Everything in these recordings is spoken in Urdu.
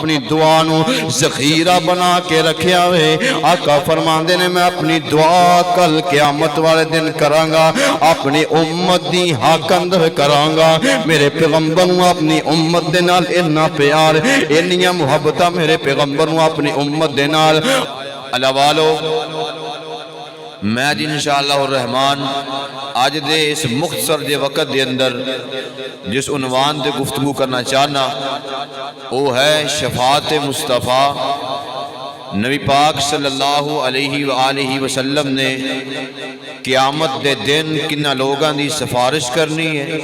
اپنی دعا نو ذخیرہ بنا کے رکھیا ہوئے. آقا فرماندے نے میں اپنی دعا کل قیامت والے دن کرانگا, اپنی امت دی حق اندر کرانگا. میرے پیغمبر نو اپنی امت دے نال اتنا پیار, اتنی محبت میرے پیغمبر نو اپنی امت دے نال. اللہ والو, میں انشاءاللہ الرحمن آج دے اس مختصر دے وقت دے اندر جس عنوان دے گفتگو کرنا چاہنا وہ ہے شفاعت مصطفیٰ. نبی پاک صلی اللہ علیہ وآلہ وسلم نے قیامت دے دن کنہ لوگاں دی سفارش کرنی ہے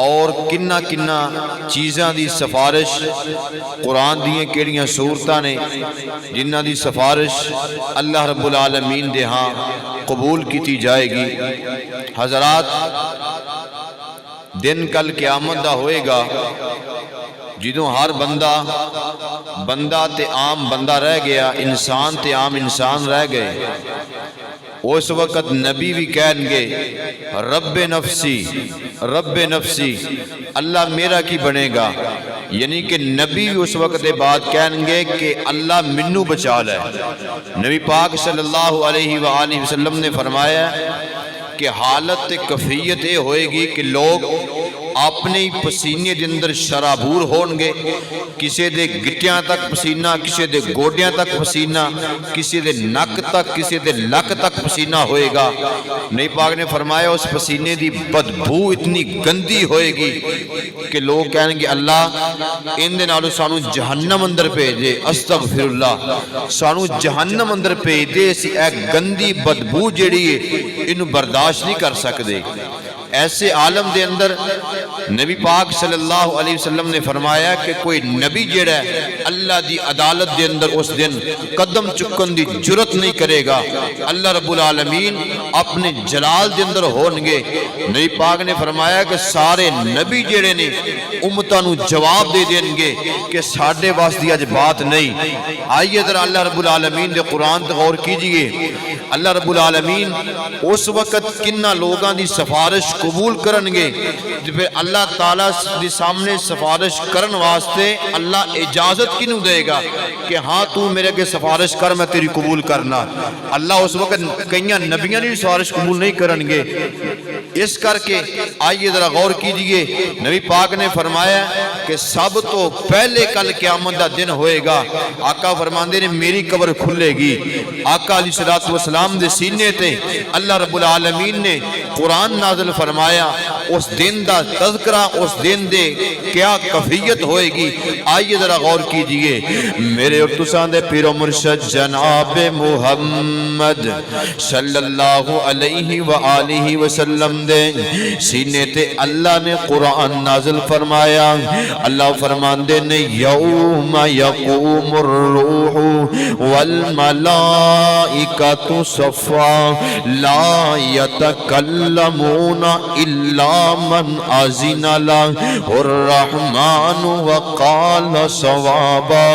اور کنہ کنہ چیزاں دی سفارش قرآن دیئے کیڑیاں صورتاں نے جنہ دی سفارش اللہ رب العالمین دے ہاں قبول کیتی جائے گی. حضرات, دن کل قیامت دا ہوئے گا جدوں ہر بندہ تے عام بندہ رہ گیا, انسان تے عام انسان رہ گئے. اس وقت نبی بھی کہیں گے رب نفسی, اللہ میرا کی بنے گا. یعنی کہ نبی اس وقت بعد کہیں گے کہ اللہ منو بچا لے. نبی پاک صلی اللہ علیہ وآلہ وسلم نے فرمایا کہ حالت کفیت یہ ہوئے گی کہ لوگ اپنے پسینے دے اندر شرابور ہونگے, کسی دے گٹیاں تک پسینہ, کسی دے گوڑیاں تک پسینہ, کسی دے نک تک, کسی دے لک تک پسینہ ہوئے گا. نبی پاک نے فرمایا اس پسینے دی بدبو اتنی گندی ہوئے گی کہ لوگ کہیں گے اللہ ان دے نالو سانو جہنم اندر بھیجے, استغفر اللہ, سانو جہنم اندر بھیج دے, اسی ایک گندی بدبو جڑی ہے انہوں برداشت نہیں کر سکتے. ایسے عالم دے اندر نبی پاک صلی اللہ علیہ وسلم نے فرمایا کہ کوئی نبی جڑا ہے اللہ دی عدالت دے اندر اس دن قدم چکن دی جرت نہیں کرے گا. اللہ رب العالمین اپنے جلال دے اندر ہونگے. نبی پاک نے فرمایا کہ سارے نبی جڑے نے امتاں نو جواب دے دیں گے کہ ساڑھے واسطے آج بات نہیں. آئیے ذرا اللہ رب العالمین دے قرآن تے غور کیجئے. اللہ رب العالمین اس وقت کنہ لوگاں دی سفارش قبول کرنگے, پھر اللہ تعالیٰ دی سامنے سفارش کرن واسطے اللہ اجازت کنوں دے گا کہ ہاں تو میرے کے سفارش کر, میں تیری قبول کرنا. اللہ اس وقت کئیاں نبیاں دی سفارش قبول نہیں کرنگے. اس کر کے آئیے ذرا غور کیجئے. نبی پاک نے فرمایا کہ سب تو پہلے کل قیامت دا دن ہوئے گا. آقا فرماندے نے میری قبر کھلے گی. آقا علیہ السلام دے سینے تے اللہ رب العالمین نے قرآن نازل فرمایا. اس دن دا تذکرہ, اس دن دے کیا کفیت ہوئے گی. آئیے ذرا غور کیجئے. میرے اور تسان دے پیر و مرشد جناب محمد صلی اللہ علیہ وآلہ وسلم دے سینے تے اللہ نے قرآن نازل فرمایا. اللہ فرماندے نے یوم یقوم الروح والملائکۃ صفا لا یتکلمون الا من اذن له الرحمن وقال صوابا.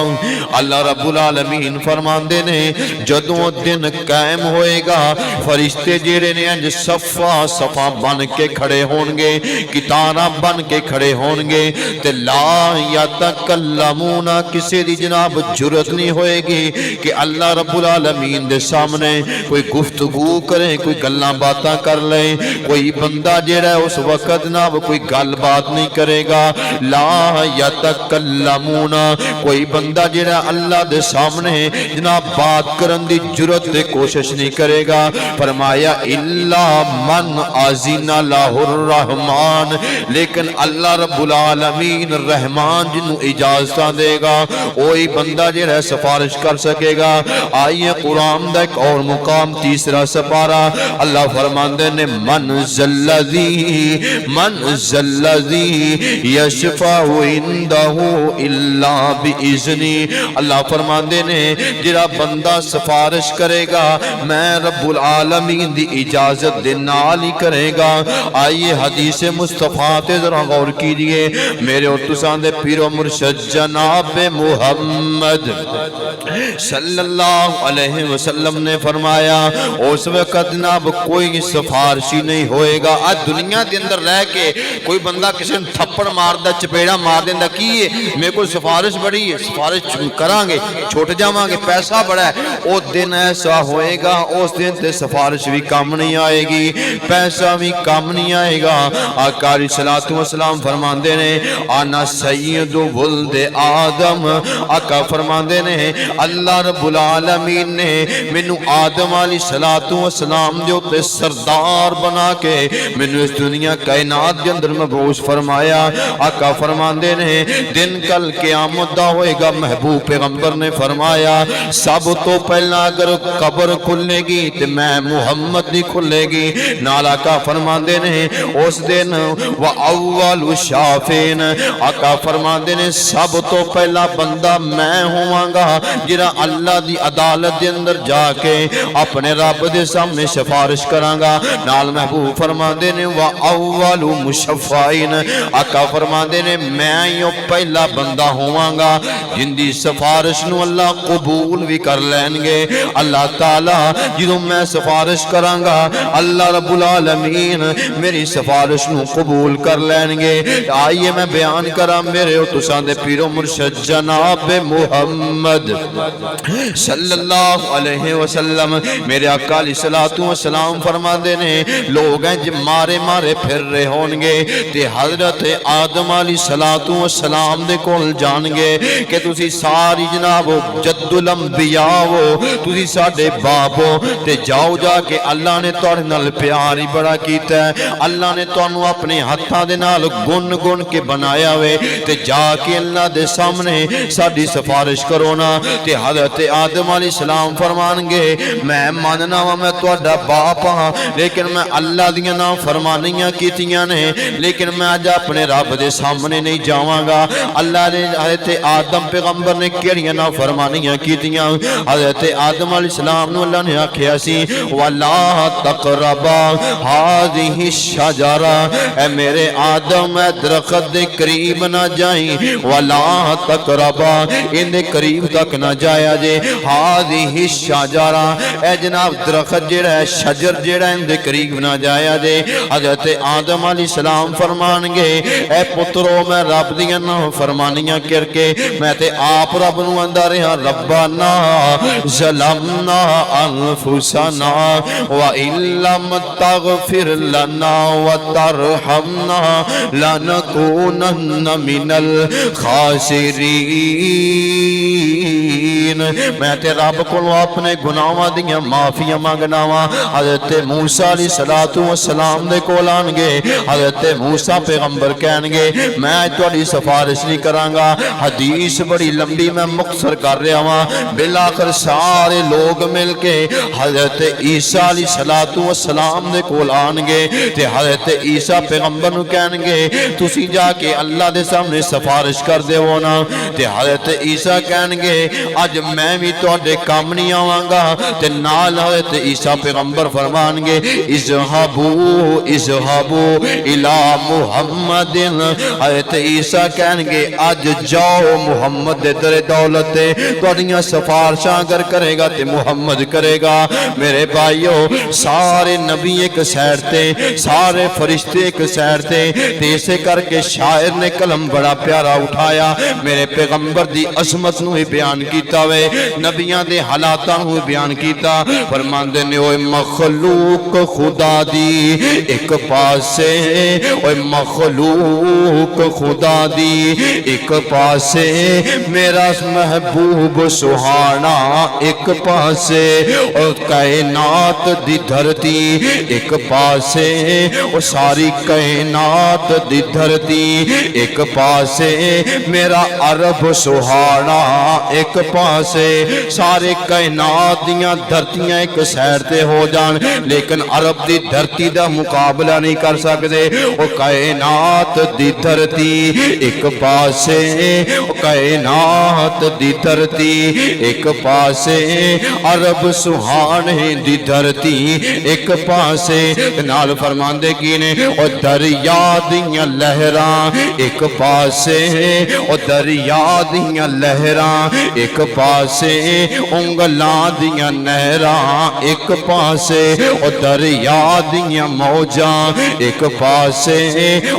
اللہ رب العالمین فرماندے نے جدوں دن قائم ہوئے گا فرشتے جڑے نے انج صفا بن کے کھڑے ہونگے, کتارہ بن کے کھڑے ہونگے, تے لا یتکلمون, کسی دی جناب جرت نہیں ہوئے گی کہ اللہ رب العالمین دے سامنے کوئی گفتگو کریں, کوئی گلاں باتاں کر لیں. کوئی بندہ جڑا ہے اس وقت جناب کوئی گل بات نہیں کرے گا. لا یتکلمون, کوئی بندہ جڑا اللہ دے سامنے جناب بات کرن دی جرت دے کوشش نہیں کرے گا. فرمایا الا من اذن له الرحمن, لیکن اللہ رب العالمین رحمان جنہوں اجازتاں دے گا وہی بندہ جڑا سفارش کر سکے گا. آئیے قرآن دا ایک اور مقام تیسرا سپارہ. اللہ فرماندے نے من ذلذی یشفع عنده الا باذنی. اللہ فرماندے نے جڑا بندہ سفارش کرے گا میں رب العالمین دی اجازت دے نال ہی کرے گا. آئیے حدیث مصطفیٰ تے ذرا غور کیجئے. میرے اور تساں دے پیر و مرشد جناب محمد صلی اللہ علیہ وسلم نے فرمایا اس وقت جناب کوئی سفارشی نہیں ہوئے گا. آج دنیا دے اندر رہ کے کوئی بندہ کسی نے تھپڑ مار دا چپیڑا مار دینا کی ہے میرے کو سفارش بڑی ہے سفارش کران گے چھوٹ جاواں گے پیسہ بڑا ہے او دن ایسا ہوئے گا اس دن تے سفارش بھی کام نہیں آئے گی پیسہ بھی کام نہیں آئے گا آقا علیہ الصلوۃ والسلام فرماندے نے انا سید ولد آدم آقا فرماندے نے اللہ رب العالمین نے مینو آدم علیہ الصلوۃ والسلام دے اوتے سردار بنا کے مینو اس دنیا کائنات دے اندر مبعوث فرمایا آقا فرماندے نے دن کل قیامت دا ہوئے گا محبوب پیغمبر نے فرمایا سب تو پہلا اگر قبر کھلے گی تے میں محمد دی کھلے گی نال آقا فرماندے نے اس دن وَأَوَّلُ شَافِينَ آقا فرماندے نے سب تو پہلا بندہ میں ہوں گا جرا اللہ دی عدالت دے اندر جا کے اپنے رب دے سامنے سفارش کراں گا نال محبوب فرماندے نے وَأَوَّلُ مُشَفَّعِينَ آقا فرماندے نے میں یوں پہلا بندہ ہوں گا جن دی سفارش نو اللہ قبول بھی کر لین گے اللہ تعالی جدوں میں سفارش کراں گا اللہ رب العالمین میری سفارش نو قبول کر لین گے آئیے میں بیان کراں میرے تساں دے پیر و مرشد جناب محمد صلی اللہ علیہ وسلم میرے آقا علیہ الصلوۃ والسلام فرماندے نے لوگ ہیں جو مارے مارے پھر رہے ہون گے تے حضرت آدم علیہ الصلوۃ والسلام دے کول جان گے کہ تسی ساری جناب جد الانبیاء ہو تسی ساڈے باپ ہو تے جاؤ جا کے اللہ نے تواڈے نال پیار ہی بڑا کیتا ہے اللہ نے تانوں اپنے ہتھاں دے نال گن گن کے بنایا ہوئے تے جا کے اللہ دے سامنے ساڈی سفارش کرو نا تے حضرت آدم علیہ السلام فرمان گے میں ماننا وا میں تواڈا باپ ہاں لیکن میں اللہ دیاں نافرمانیاں کیتیاں نے لیکن میں اج اپنے رب دے سامنے نہیں جاواں گا اللہ نے حضرت آدم پیغمبر نے کیڑیاں نافرمانیاں کیتیاں حضرت آدم علیہ السلام نو اللہ نے آکھیا سی وَلَا تَقْرَبَا هَذِهِ الشَّجَرَةَ اے میرے آدم اے درخت دے قریب نہ جائیں وَلَا تَقْرَبَا ان دے قریب تک نہ جایا جے هَذِهِ الشَّجَرَةَ اے جناب درخت جڑا ہے شجر جڑا ان دے قریب نہ جایا جے حضرت آدم علیہ السلام فرمان گے اے پترو میں رب دیاں نافرمانیاں کر کے میں تے آپ رب نو آندا رہا ربنا ظلمنا انفسنا وَإِن لَّمْ تَغْفِرْ لَنَا وَتَرْحَمْنَا لَنَكُونَنَّ مِنَ الْخَاسِرِينَ میں تے رب کو اپنے گناہاں دیاں معافیاں مانگنا وا حضرت موسیٰ علیہ الصلوۃ والسلام دے کول آن گے حضرت موسیٰ پیغمبر کہن گے میں تہاڈی سفارش نہیں کراں گا حدیث بڑی لمبی میں مختصر کر رہا ہاں بالآخر سارے لوگ مل کے حضرت عیسیٰ علیہ الصلوۃ والسلام دے کول آن گے تے حضرت عیسیٰ پیغمبر نو کہن گے تسی جا کے اللہ دے سامنے سفارش کر دیو نا تے حضرت عیسیٰ کہن گے اج میں بھی تواڈے کام نہیں آواں گا تے نال حضرت عیسیٰ پیغمبر فرمان گے اذهبوا الی محمد حضرت عیسیٰ کہن گے اج جاؤ محمد دے در دولت تے تواڈیاں سفارشاں اگر کرے گا تے محمد کرے گا میرے بھائیو سارے نبی ایک سائر تے سارے فرشتے ایک سائر تے اسے کر کے شاعر نے کلم بڑا پیارا اٹھایا میرے پیغمبر دی عظمت نو ہی بیان کیتا وے نبیاں دے حالاتاں نو بیان کیتا فرماندے نے اوے مخلوق خدا دی ایک پاسے اوے مخلوق خدا دی ایک پاسے میرا محبوب سہانا ایک پاسے اور کائنات دی دھرتی ایک پاسے اور ساری کائنات دی دھرتی ایک پاسے میرا عرب سہانا ایک پاسے سارے کائنات دیاں دھرتیاں ایک سیر تے ہو جان لیکن عرب دی دھرتی دا مقابلہ نہیں کر سکتے وہ کائنات دی دھرتی ایک پاسے کائنات دی دھرتی ایک پاسے عرب سہانے دی دھرتی ایک پاسے نال فرماندے کی نے او دریا دیاں لہراں ایک پاسے او دریا دیاں لہراں ایک پاسے پاسے انگلاں دیاں نہراں ایک پاسے او دریا دیاں موجاں ایک پاسے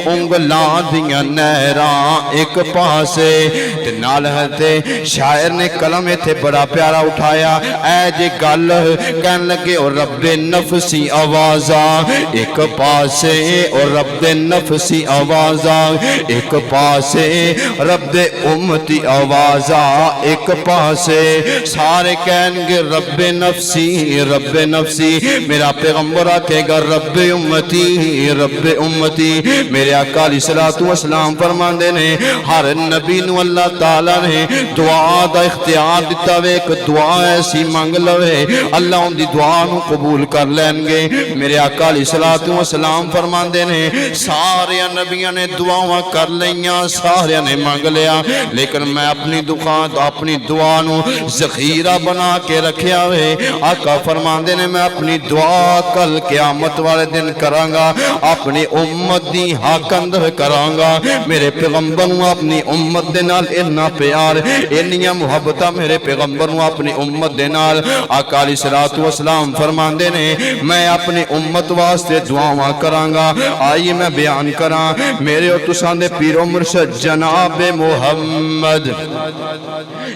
انگلاں دیاں نہراں ایک پاسے تے نال تے شاعر نے قلم ایتھے بڑا پیارا اٹھایا اے جے گل کہن لگے او رب نفسی آوازاں ایک پاسے او رب نفسی آوازاں ایک پاسے رب امتی آوازاں ایک پاسے سارے کہن گے رب نفسی میرا پیغمبر آکے گا رب امتی میرے آقا علیہ الصلوۃ والسلام فرماندے نے ہر نبی نو اللہ تعالیٰ نے دعا دا اختیار دیتا وے ایک دعا ایسی مانگ لوے اللہ ان دی دعا نو قبول کر لین گے میرے آقا علیہ الصلوۃ والسلام فرماندے نے سارے نبیاں نے دعاواں کر لیاں سارے نے مانگ لیا لیکن میں اپنی دعا نو ذخیرہ بنا کے رکھیا وے آقا فرماندے نے میں اپنی دعا کل قیامت والے دن کراں گا اپنی امت دی حق اندر کراں گا میرے پیغمبر نو اپنی امت دے نال اتنا پیار انیاں محبتاں میرے پیغمبر نو اپنی امت دے نال آقا علیہ الصلوۃ والسلام فرماندے نے میں اپنی امت واسطے دعاواں کراں گا آئیے میں بیان کراں میرے اور تساں دے پیر و مرشد جناب محمد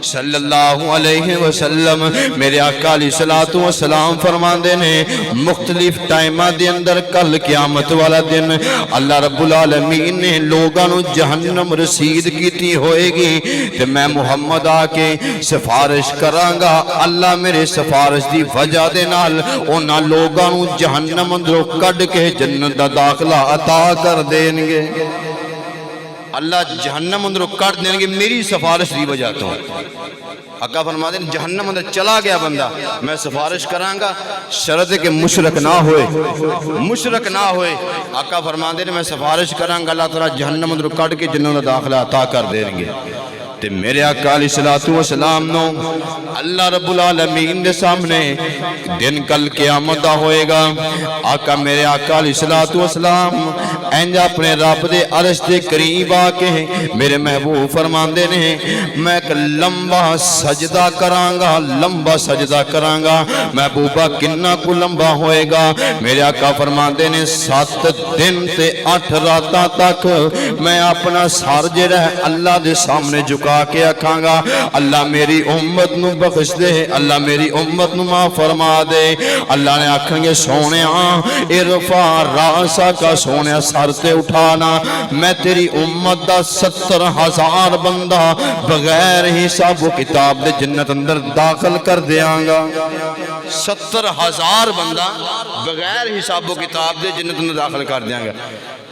صلی اللہ علیہ وسلم میرے آقا علیہ الصلوۃ والسلام فرماندے نے مختلف ٹائمہ دے اندر کل قیامت والا دن اللہ رب العالمین نے لوگاں نو جہنم رسید کیتی ہوئے گی تے میں محمد آکے سفارش کراں گا اللہ میرے سفارش دی وجہ دے نال انہاں لوگاں نو جہنم اندروں کڈ کے جنت دا داخلہ عطا کر دیں گے اللہ جہنم اندروں کڈ دیں گے میری سفارش دی وجہ تو آقا فرماتے ہیں جہنم اندر چلا گیا بندہ میں سفارش کراں گا شرط ہے کہ مشرک نہ ہوئے آقا فرماتے ہیں میں سفارش کراں گا اللہ تعالیٰ جہنم اندر کٹ کے جنوں دا داخلہ عطا کر دیں گے تے میرے آقا علیہ الصلوۃ والسلام نو اللہ رب العالمین دے سامنے دن کل قیامت دا ہوئے گا آقا میرے آقا علیہ الصلوۃ والسلام انج اپنے رب دے عرش دے قریب آ کے میرے محبوب فرماندے نے میں ایک لمبا سجدہ کراں گا محبوبہ کنا کو لمبا ہوئے گا میرے آقا فرماندے نے 7 دن تے 8 راتاں تک میں اپنا سر جڑا ہے اللہ دے سامنے جھکا کے آکھاں گا اللہ میری امت نو بخش دے اللہ میری امت نو معاف فرما دے اللہ نے آکھیں گے سونیا ارفع راسا کا سونیا سر تے اٹھانا میں تیری امت دا 70,000 بندہ بغیر حساب و کتاب دے جنت اندر داخل کر دیاں گا 70,000 بندہ بغیر حساب و کتاب دے جنت اندر داخل کر دیاں گا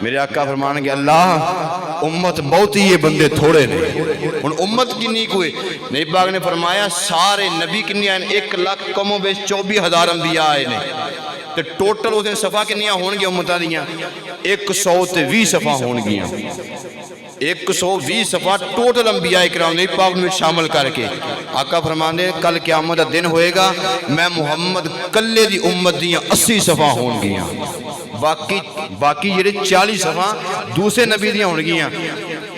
میرے آقا فرمانے گے اللہ امت بہت ہی یہ بندے تھوڑے نہیں ان امت کنی کوئی نبی پاک نے فرمایا سارے نبی کنی آئین 1,00,000 کم و بیش 24,000 انبیاء آئے نے تو ٹوٹل اس نے صفحہ کنیاں ہون گیا امتہ دیاں 120 صفحہ ہون گیا 120 صفحہ ٹوٹل انبیاء اکرام نبی پاک میں شامل کر کے آقا فرمانے کل قیامت دن ہوئے گا میں محمد کلے دی امت دیاں 80 صفحہ ہون گیا باقی یہ 40 صفحہ دوسرے نبی دیاں ہون گیا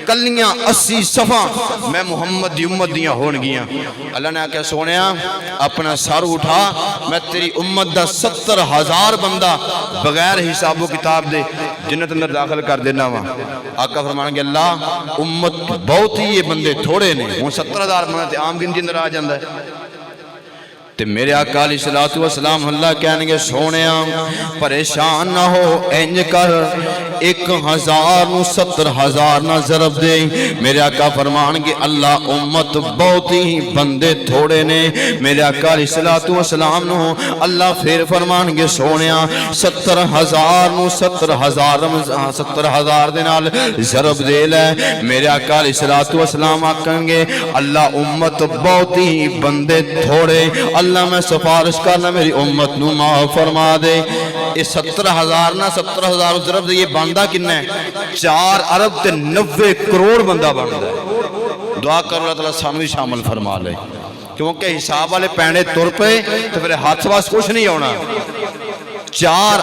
کلیاں 80 صفحہ میں محمد دی امت دیاں ہون گیا اللہ نے آکے سونیا اپنا سر اٹھا میں تیری امت دا 70,000 بندہ بغیر حساب و کتاب دے جنت اندر داخل کر دینا ہوا آقا فرمانے گے اللہ امت بہت ہی یہ بندے تھوڑے نے وہ 70,000 بندہ تے عام گنتی اندر آ جاندہ ہے تے میرے آقا علیہ الصلوۃ والسلام اللہ کہنے گے سونیا پریشان نہ ہو انج کر 1,000 نو 70,000 نہ ضرب دے میرے آقا فرمان گے اللہ امت بہت ہی بندے تھوڑے نے میرے آقا علیہ الصلوۃ والسلام نو اللہ پھر فرمان گے سونیا 70,000 نو 70,000 دے نال ضرب دے لے میرے آقا علیہ الصلوۃ والسلام آکھیں گے اللہ امت بہت ہی بندے تھوڑے اللہ میں سفارش کرنا میری امت نو معاف فرما دے یہ 70,000 نہ 70,000 ضرب دے یہ بندہ کنا ہے 4 ارب تے 90 کروڑ بندہ بندہ ہے دعا کر اللہ تعالیٰ سامنے شامل فرما لے کیونکہ حساب والے پینڈے تر پہ تو پھر ہاتھ واس کچھ نہیں ہونا 4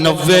90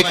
1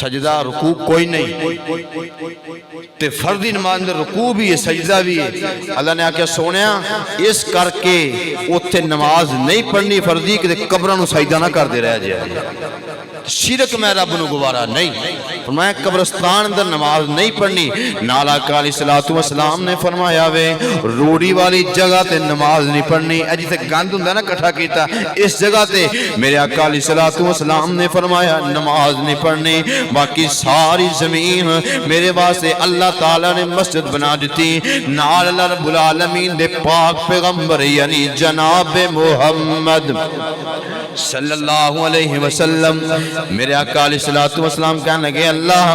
سجدہ رکوع کوئی نہیں تے فردی نماز اندر رکوع بھی ہے سجدہ بھی ہے. اللہ نے آکھیا سونیا اس کر کے اتھے نماز نہیں پڑھنی فردی کہ قبراں نو سجدہ نہ کر دے رہ جائے. شرک میں رب نو گوارا نہیں. فرمایا قبرستان اندر نماز نہیں پڑھنی. نال آقا علیہ السلام نے فرمایا وے روڑی والی جگہ تے نماز نہیں پڑھنی. جتھے گند ہوندا نا کٹھا کیتا اس جگہ تے میرے آقا علیہ السلام نے فرمایا نماز نہیں پڑھنی. باقی ساری زمین میرے واسطے اللہ تعالی نے مسجد بنا دیتی. نال اللہ رب العالمین دے پاک پیغمبر یعنی جناب محمد صلی اللہ علیہ وسلم میرے آقا علیہ السلام کہنے لگے اللہ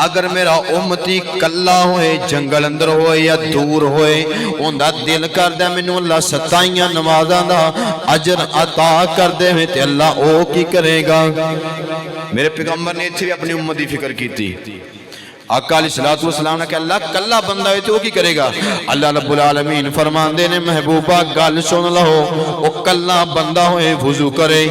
اگر میرا امتی کلا ہوئے جنگل اندر ہوئے یا دور ہوئے ان دا دل کر دے منو اللہ 27 نمازاں دا اجر عطا کر دے ہوئے تے اللہ او کی کرے گا. میرے پیغمبر نے اتھی بھی اپنی امت دی فکر کی تھی. آقا علیہ السلام نے کہا اللہ کلا بندہ ہوئے تو وہ کی کرے گا. اللہ رب العالمین فرماندے نے محبوبہ گل سن لہو وہ کلا بندہ ہوئے وضو کرے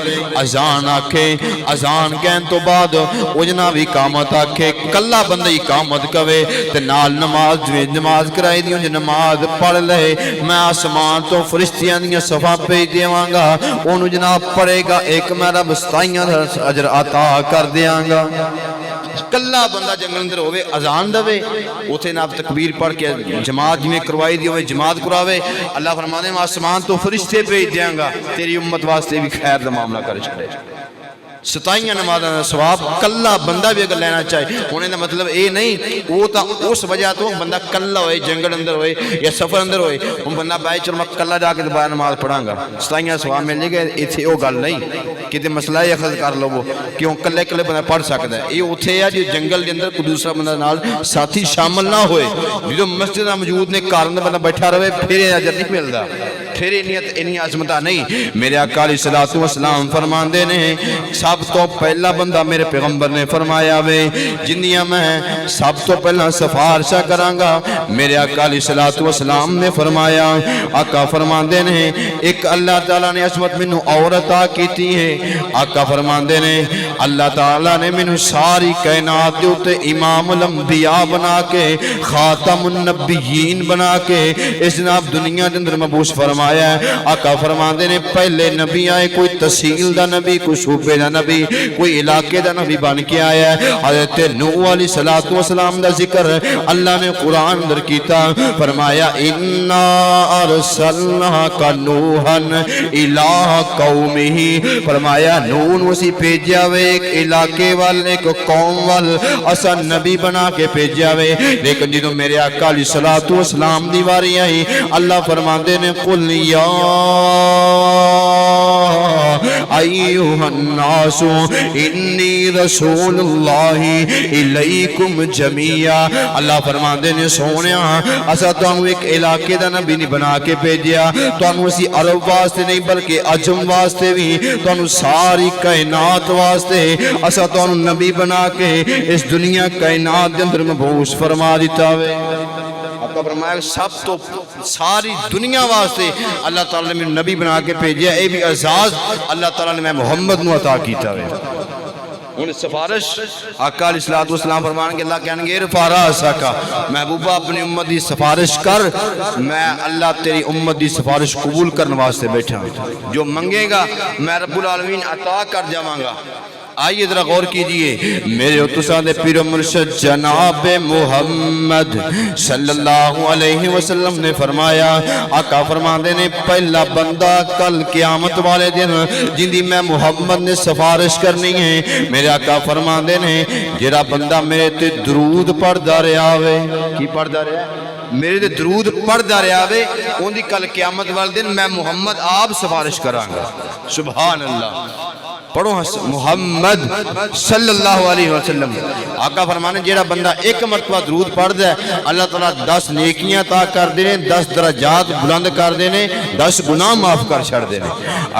اذان آکھے اذان کہن تو بعد وہ جناب اقامت آکھے کلا بندہ اقامت کوے تے نال نماز کرائی دیوں جو نماز پڑھ لے میں آسمان تو فرشتیاں دیاں صفحہ بھیج دیواں گا انہوں جناب پڑھے گا ایک میں رب 27 اجر عطا کر دیاں گا. کلا بندہ جنگل اندر ہوئے اذان دوے اتھے ناب تکبیر پڑھ کے جماعت میں کروائی دی ہوئے جماعت کراوے اللہ فرمانے میں آسمان تو فرشتے بھیج دیاں گا تیری امت واسطے بھی خیر دا معاملہ کر چھڑے. 27 نمازاں دا ثواب کلا بندہ بھی اگر لینا چاہے ہونے دا مطلب اے نہیں وہ تا اس وجہ تو بندہ کلا ہوئے جنگل اندر ہوئے یا سفر اندر ہوئے ہم بندہ بائی چلو میں کلا جا کے دوبارہ نماز پڑھاں گا 27 ثواب مل جائے گا. اتھے وہ گل نہیں کہ مسئلہ یہ اخذ کر لو وہ کیوں کلے کلے بندہ پڑھ سکتا ہے. یہ اتھے ہے جو جنگل کے اندر کوئی دوسرا بندہ نال ساتھی شامل نہ ہوئے جو مسجد موجود نے کارن بندہ بیٹھا رہے پھر اجر نہیں ملتا پھر انہی عظمتہ نہیں. میرے آقا علیہ السلام فرماندے نے سب تو پہلا بندہ میرے پیغمبر نے فرمایا وے جنیاں میں سب تو پہلا سفارشہ کرانگا. میرے آقا علیہ السلام نے فرمایا آقا فرماندے نے ایک اللہ تعالیٰ نے عظمت منو اور عطا کیتی ہے. آقا فرماندے نے اللہ تعالیٰ نے منو ساری کائنات دیوتے امام الانبیاء بنا کے خاتم النبیین بنا کے اس جناب دنیا کے اندر مبعوث فرمایا ہے. آقا فرماندے نے پہلے نبی آئے کوئی تحصیل دا نبی کوئی صوبے دا نبی کوئی علاقے دا نبی بن کے آیا ہے. حضرت نوح علیہ السلام دا ذکر اللہ نے قرآن اندر کیتا فرمایا اِنَّا أَرْسَلْنَاكَ نُوحًا إِلَىٰ قَوْمِهِ فرمایا نوح نو اسی بھیجیا وے ایک علاقے وال ایک قوم وال اسا نبی بنا کے بھیجیا وے. لیکن جدوں میرے آقا علیہ السلام دی واری آئی اللہ فرماندے نے قُلْ يَا أَيُّهَا النَّاسُ انی رسول اللہ الیکم جمیعا. اللہ فرماندے نے سونیا اسا تانوں ایک علاقے دا نبی نہیں بنا کے بھیجیا تانوں اسی عرب واسطے نہیں بلکہ عجم واسطے بھی تانوں ساری کائنات واسطے اسا تانوں نبی بنا کے اس دنیا کائنات دے اندر مبعوث فرما دیتا وے. آقا فرمایا سب تو ساری دنیا واسطے اللہ تعالیٰ نے نبی بنا کے بھیجیا. اے بھی اعزاز اللہ تعالیٰ نے میں محمد نو عطا کیتا ہے. انہیں سفارش آقا علیہ السلام فرمائیں گے اللہ کہنے گے رفارہ ساکا محبوبہ اپنی امت دی سفارش کر میں اللہ تیری امت دی سفارش قبول کرنے واسطے بیٹھا جو منگے گا میں رب العالمین عطا کر جاواں گا. آئیے ذرا غور کیجئے میرے اتسان دے پیر و مرشد جناب محمد صلی اللہ علیہ وسلم نے فرمایا آقا فرماندے نے پہلا بندہ کل قیامت والے دن جن دی میں محمد نے سفارش کرنی ہے میرے آقا فرماندے نے جرا بندہ میرے تے درود پڑھ دا رہا ہوئے کی پڑھ دا رہا ہے میرے تے درود پڑھ دا رہا ہوئے ان دی کل قیامت والے دن میں محمد آپ سفارش کرانگا. سبحان اللہ پڑھو محمد صلی اللہ علیہ وسلم. آقا فرمانے جیڑا بندہ ایک مرتبہ درود پڑھ دے اللہ تعالیٰ 10 نیکیاں عطا کر دینے 10 درجات بلند کر دینے 10 گناہ معاف کر چھڑ دینے.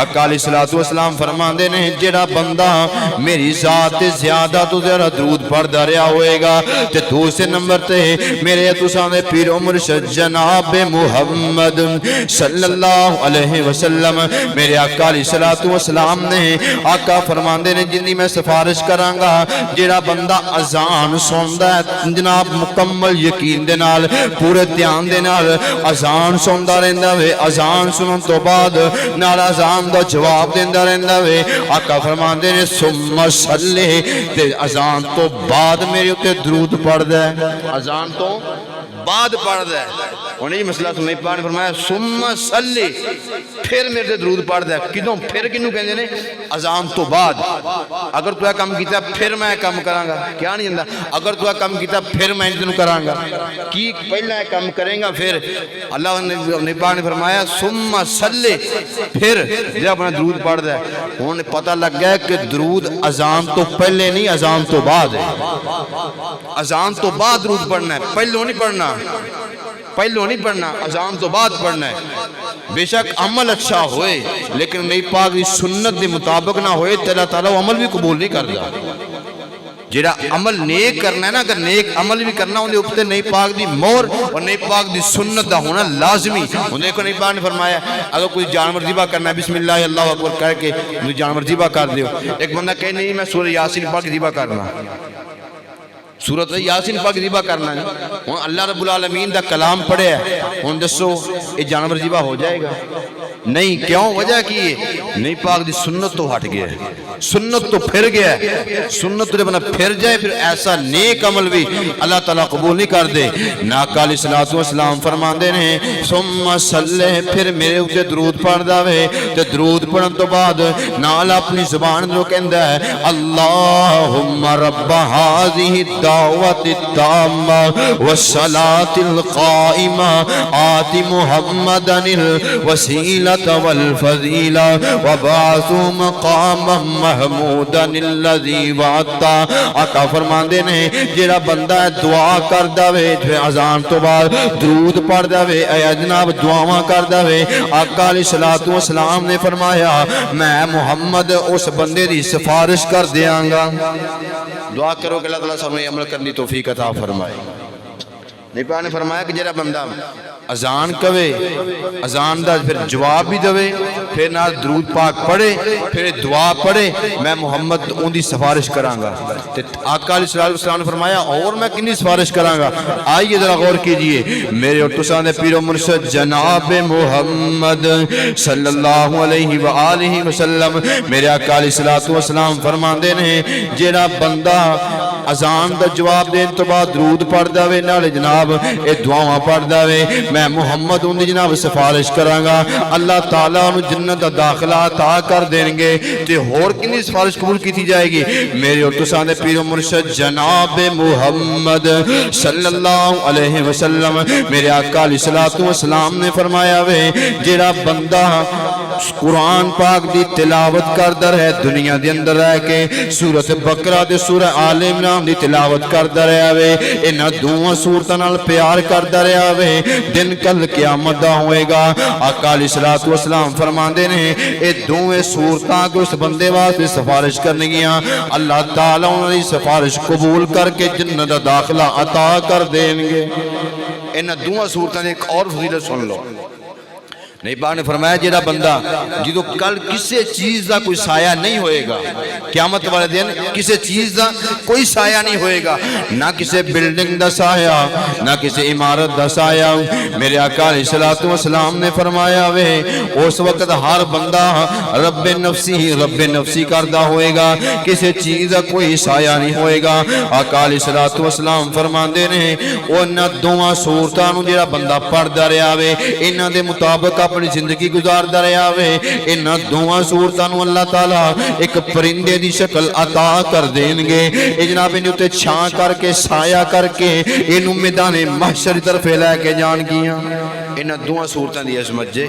آقا علیہ السلام فرماندے نے جیڑا بندہ میری ذات زیادہ تو زیادہ درود پڑھ دا رہا ہوئے گا تے دوسرے نمبر تے میرے اتسانے پیر و مرشد جناب محمد صلی اللہ علیہ وسلم میرے آقا علیہ السلام نے آقا فرماندے نے جن دی میں سفارش کرانگا جیڑا بندہ اذان سندا ہے جناب مکمل یقین دے نال پورے دھیان دے نال اذان سندا رہندا وے اذان سنن تو بعد نال اذان دا جواب دیندا رہندا وے آقا فرماندے نے ثم صلی تے اذان تو بعد میرے اوتے درود پڑھدا ہے اذان تو بعد پڑھدا ہے انہیں یہ مسئلہ سمجھ پاک نے فرمایا ثم صلی پھر میرے تے درود پڑھدا ہے کدوں پھر کنوں کہندے نے اذان تو بعد اگر تو کام کیتا پھر میں کام کراں گا کیا نہیں جاندا اگر تو کام کیتا پھر میں تینوں کراں گا کی پہلا کام کرے گا پھر اللہ نے پاک نے فرمایا ثم صلی پھر جب اپنا درود پڑھدا ہے انہیں پتہ لگ گیا کہ درود اذان تو پہلے نہیں اذان تو بعد ہے اذان تو بعد درود پڑھنا ہے پہلو نہیں پڑھنا پہلو نہیں پڑھنا اذان تو بعد پڑھنا ہے بے شک عمل اچھا ہوئے لیکن نبی پاک کی سنت کے مطابق نہ ہوئے تو اللہ تعالیٰ عمل بھی قبول نہیں کرتا جیڑا عمل نیک کرنا ہے نا اگر نیک عمل بھی کرنا انہیں اوپر نبی پاک دی مور اور نبی پاک دی سنت دا ہونا لازمی انہیں کو نبی پاک نے فرمایا اگر کوئی جانور ذبح کرنا ہے بسم اللہ اللہ اکبر کہہ کے مجھے جانور ذبح کر دیو ایک بندہ کہے نہیں میں سورہ یاسین پاک ذبح کرنا سورۃ یاسین پاک ذبح کرنا ہے اللہ رب العالمین دا کلام پڑھے ہے ان دسو یہ جانور ذبح ہو جائے گا نہیں کیوں وجہ کی ہے نہیں پاک دی سنت تو ہٹ گیا ہے سنت تو پھر گیا ہے سنت تو جب پھر جائے پھر ایسا نیک عمل بھی اللہ تعالیٰ قبول نہیں کر دے ناقا علیہ السلام فرماندے نے ثم صلی پھر میرے اوپر درود پڑھ داوے تے درود پڑھن تو بعد نال اپنی زبان جو کہندا ہے اللہم رب هذه الدعوة التامة والصلاة القائمة آت محمدا الوسيلة والفضيلة وبعثه مقاما محمودا الذي وعدتا آقا فرماندے نے جیڑا بندہ دعا کر داوے اذان تو بعد درود پڑھ داوے اے جناب دعاواں کر داوے آقا علیہ السلام نے فرمایا میں محمد اس بندے دی سفارش کر دیاں گا دعا کرو کہ اللہ تعالیٰ سامنے عمل کرنی توفیق عطا فرمائے نبی پاک نے فرمایا کہ جڑا بندہ اذان کہے اذان دا پھر جواب بھی دے پھر نہ درود پاک پڑھے پھر دعا پڑھے میں محمد ان دی سفارش کراں گا تے آقا علیہ السلام نے فرمایا اور میں کنی سفارش کراں گا آئیے ذرا غور کیجئے میرے اور تساں دے پیر و مرشد جناب محمد صلی اللہ علیہ وآلہ وسلم میرے آقا علیہ السلام فرماندے نے جیڑا بندہ اذان دا جواب دین تو بعد درود پڑھ داوے نال جناب اے دعاواں پڑھ داوے میں محمد ان دی جناب سفارش کراں گا اللہ تعالیٰ انہوں جنت دا داخلہ عطا کر دیں گے تے ہور کنی سفارش قبول کی جائے گی میرے اور تساں دے پیر و مرشد جناب محمد صلی اللہ علیہ وسلم میرے آقا علیہ السلام نے فرمایا وے جیڑا بندہ قرآن پاک دی تلاوت کردا رہے دنیا دے اندر رہ کے سورۃ بقرہ تے سورہ آل عمران دی تلاوت کردا رہیا وے انہاں دوواں سورتاں نال پیار کردا رہیا وے دن کل قیامت دا ہوئے گا آقا علیہ السلام فرماندے نے اے دوویں سورتاں کو اس بندے واسطے سفارش کرنگیاں اللہ تعالیٰ انہاں دی سفارش قبول کر کے جنت دا داخلہ عطا کر دیں گے انہاں دوواں سورتاں دی ایک اور فضیلت سن لو نبی پاک نے فرمایا جیڑا بندہ جدو کل کسی چیز دا کوئی سایہ نہیں ہوئے گا قیامت والے دن کسی چیز دا کوئی سایہ نہیں ہوئے گا نہ کسی بلڈنگ دا سایہ نہ کسی عمارت دا سایہ میرے آقا علیہ السلام نے فرمایا وے اس وقت ہر بندہ رب نفسی کردہ ہوئے گا کسی چیز دا کوئی سایہ نہیں ہوئے گا آقا علیہ السلام فرماندے نے انہاں دوواں سورتاں جیڑا بندہ پڑھدا رہیا وے انہاں دے مطابق اپنی زندگی گزاردا رہیا وے انہاں دوواں صورتاں نوں اللہ تعالیٰ ایک پرندے دی شکل عطا کر دیں گے اے جناب انہاں تے چھاں کر کے سایہ کر کے انہوں میدان محشر طرف لے کے جان گیاں انہاں دوواں صورتاں دی عظمت جے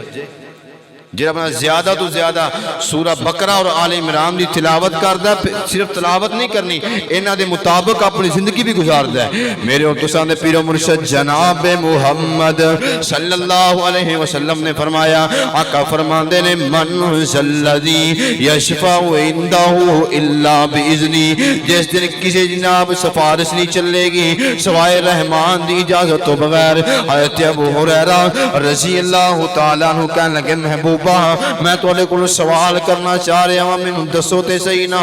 جب اپنا زیادہ تو زیادہ سورہ بقرہ اور آل عمران دی تلاوت کردہ صرف تلاوت نہیں کرنی انہاں دے مطابق اپنی زندگی بھی گزاردہ ہے میرے اور تساں دے پیر و مرشد جناب محمد صلی اللہ علیہ وسلم نے فرمایا آقا فرماندے نے من ذلذی یشفع عندہ الا باذنی جس دن کسی جناب سفارش نہیں چلے گی سوائے رحمان دی اجازت تو بغیر حضرت ابو ہریرہ رضی اللہ تعالیٰ عنہ کہنے لگے محبوب محبوبہ میں تواڈے کولوں سوال کرنا چاہ رہا ہاں مینوں دسو تے صحیح نا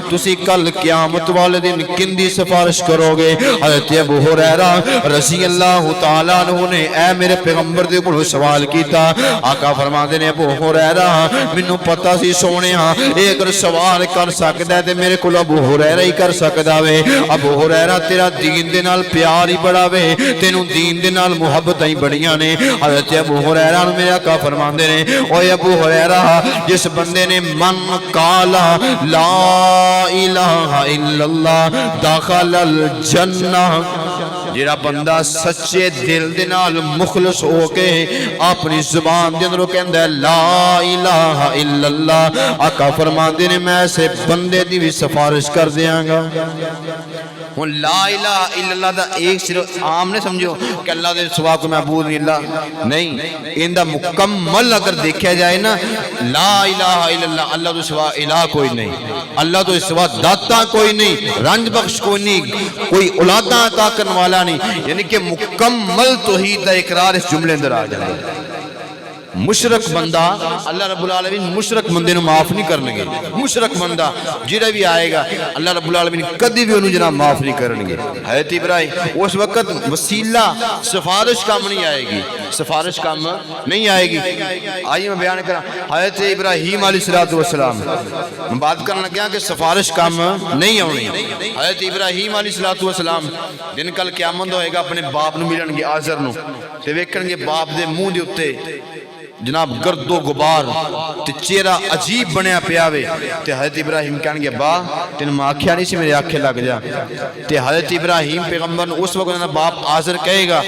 تسی کل قیامت والے دن کندی سفارش کرو گے حضرت ابو ہریرہ رضی اللہ تعالیٰ عنہ نے اے میرے پیغمبر دے کولوں سوال کیتا آقا فرماندے نے ابو ہریرہ مینوں پتہ سی سونے ہاں اے اگر سوال کر سکدا ہے تے میرے کول ابو ہریرہ ہی کر سکدا وے ابو ہریرہ تیرا دین دے نال پیار ہی بڑا وے تینوں دین دے نال محبت ہی بڑیاں نے حضرت ابو ہریرہ نے میرے آقا فرماندے نے اوے ابو ہریرہ جس بندے نے من قالا لا الہ الا اللہ دخل الجنہ جیڑا بندہ سچے دل دے نال مخلص ہو کے اپنی زبان دے اندر کہندا ہے لا الہ الا اللہ آقا فرماندے نے میں ایسے بندے دی بھی سفارش کر دیاں گا لا الہ الا اللہ دا ایک صرف عام نے سمجھو کہ اللہ دے سوا کوئی معبود نہیں اللہ نہیں ان دا مکمل اگر دیکھا جائے نا لا الہ الا اللہ اللہ تو سوا الہ کوئی نہیں اللہ تو سوا داتا کوئی نہیں رنج بخش کوئی نہیں کوئی اولاداں عطا کرنے والا نہیں یعنی کہ مکمل توحید دا اقرار اس جملے اندر آ جائے مشرک بندہ اللہ رب العالمین مشرک بندے نو معاف نہیں کرنے گے مشرک بندہ جڑا بھی آئے گا اللہ رب العالمین کدی بھی انہوں جناب معاف نہیں کرنے گے حضرت ابراہیم اس وقت وسیلہ سفارش کام نہیں آئے گی سفارش کام نہیں آئے گی آئیے میں بیان کرا حضرت ابراہیم علیہ السلام میں بات کرنا لگا کہ سفارش کام نہیں آنی حضرت ابراہیم علیہ السلام دن کل قیامت ہوئے گا اپنے باپ نو ملن گے آزر نو تے ویکھن گے باپ دے منہ دے اوتے جناب گرد و غبار تے چہرہ عجیب بنیا پیاوے تے حضرت ابراہیم کہنے گے با تین میں آنکھیں نہیں سی میرے آنکھیں لگ جا تے حضرت ابراہیم پیغمبر اس وقت باپ آزر کہے گا